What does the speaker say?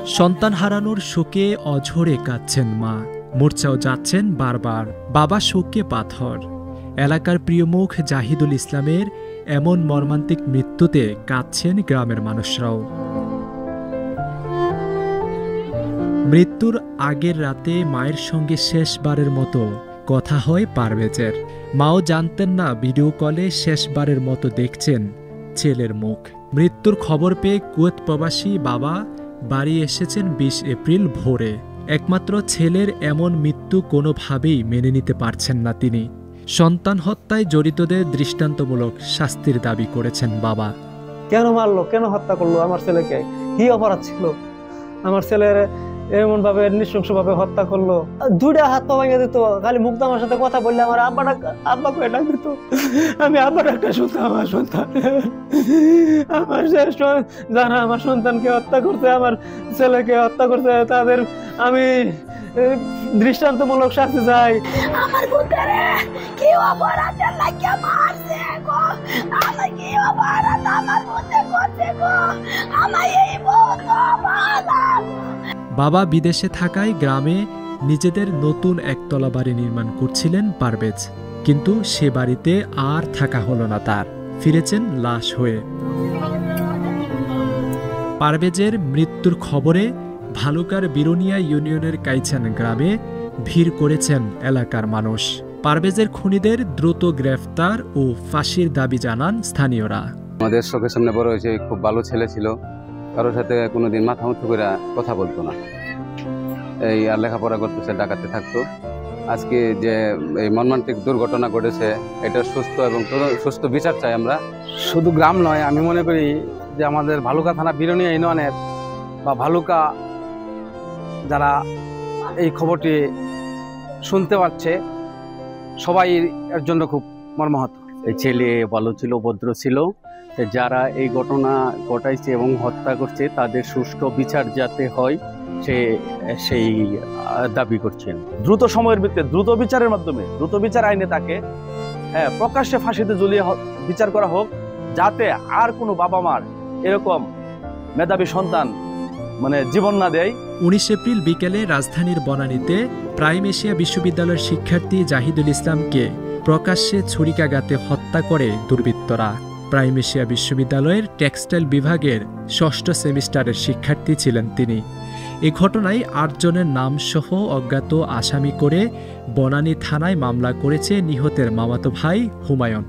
সন্তান হারানোর শোকে অঝরে কাঁদছেন মা, মূর্ছাও যাচ্ছেন বারবার। বাবা শোকে পাথর। এলাকার প্রিয় মুখ জাহিদুল ইসলামের এমন মর্মান্তিক মৃত্যুতে কাঁদছেন গ্রামের মানুষরাও। মৃত্যুর আগের রাতে মায়ের সঙ্গে শেষবারের মতো কথা হয় পারভেজের। মাও জানতেন না ভিডিও কলে শেষবারের মতো দেখছেন ছেলের মুখ। মৃত্যুর খবর পেয়ে কুয়েত প্রবাসী বাবা বাড়ি এসেছেন ২০ এপ্রিল ভোরে। একমাত্র ছেলের এমন মৃত্যু কোনোভাবেই মেনে নিতে পারছেন না তিনি। সন্তান হত্যায় জড়িতদের দৃষ্টান্তমূলক শাস্তির দাবি করেছেন বাবা। কেন মারলো, কেন হত্যা করলো আমার ছেলেকে? কি অপরাধ ছিল? আমার ছেলের এমন ভাবে নৃশংস ভাবে হত্যা করলো। দুইটা হাত পা ভেঙে দিত, খালি মুগ্ধ আমার সাথে কথা বললে আমার আব্বা করে ডাক দিত। আমি আব্বা ডাকটা শুনতাম। আমার সন্তান, আমার যারা আমার সন্তানকে হত্যা করছে, আমার ছেলেকে হত্যা করছে, তাদের আমি দৃষ্টান্তমূলক শাস্তি চাই। আমার পুত্রে কি অপরাধ লাগিয়া মারছে গো, আমার কি অপরাধ আমার পুত্রে করছে গো, আমার এই বহুত অপরাধ। বাবা বিদেশে থাকায় গ্রামে নিজেদের নতুন একতলা বাড়ি নির্মাণ করছিলেন পারভেজ, কিন্তু সে বাড়িতে আর থাকা হলো না তার। ফিরেছেন লাশ হয়ে। পারভেজের মৃত্যুর খবরে ভালুকার বিরুনিয়া ইউনিয়নের কাইছান গ্রামে ভিড় করেছেন এলাকার মানুষ। পারভেজের খুনিদের দ্রুত গ্রেফতার ও ফাঁসির দাবি জানান স্থানীয়রা। আমাদের চোখের সামনে বড় হয়েছে, খুব ভালো ছেলে ছিল, কারোর সাথে কোনোদিন মাথা উঁচু করে কথা বলতো না, এই আর লেখাপড়া করতেছে, ডাকাতে থাকতো। আজকে যে এই মর্মান্তিক দুর্ঘটনা ঘটেছে, এটা সুস্থ এবং সুস্থ বিচার চাই আমরা। শুধু গ্রাম নয়, আমি মনে করি যে আমাদের ভালুকা থানা বিরুনিয়া ইউনিয়নের বা ভালুকা যারা এই খবরটি শুনতে পাচ্ছে, সবাই এর জন্য খুব মর্মাহত। এই ছেলে ভালো ছিল, ভদ্র ছিল। যারা এই ঘটনা ঘটাইছে এবং হত্যা করছে তাদের সুষ্ঠু বিচার যাতে হয় সেই দাবি করছেন। দ্রুত সময়ের ভিত্তিতে দ্রুত বিচারের মাধ্যমে, দ্রুত বিচার আইনে তাকে প্রকাশ্যে ফাঁসিতে ঝুলিয়ে বিচার করা হোক, যাতে আর কোনো বাবা মার এরকম মেধাবী সন্তান জীবন না দেয়। ১৯ এপ্রিল বিকেলে রাজধানীর বনানীতে প্রাইম এশিয়া বিশ্ববিদ্যালয়ের শিক্ষার্থী জাহিদুল ইসলামকে প্রকাশ্যে ছুরিকাঘাতে হত্যা করে দুর্বৃত্তরা। প্রাইম এশিয়া বিশ্ববিদ্যালয়ের টেক্সটাইল বিভাগের ৬ষ্ঠ সেমিস্টারের শিক্ষার্থী ছিলেন তিনি। এ ঘটনায় ৮ জনের নামসহ অজ্ঞাত আসামি করে বনানী থানায় মামলা করেছে নিহতের মামাতো ভাই হুমায়ুন।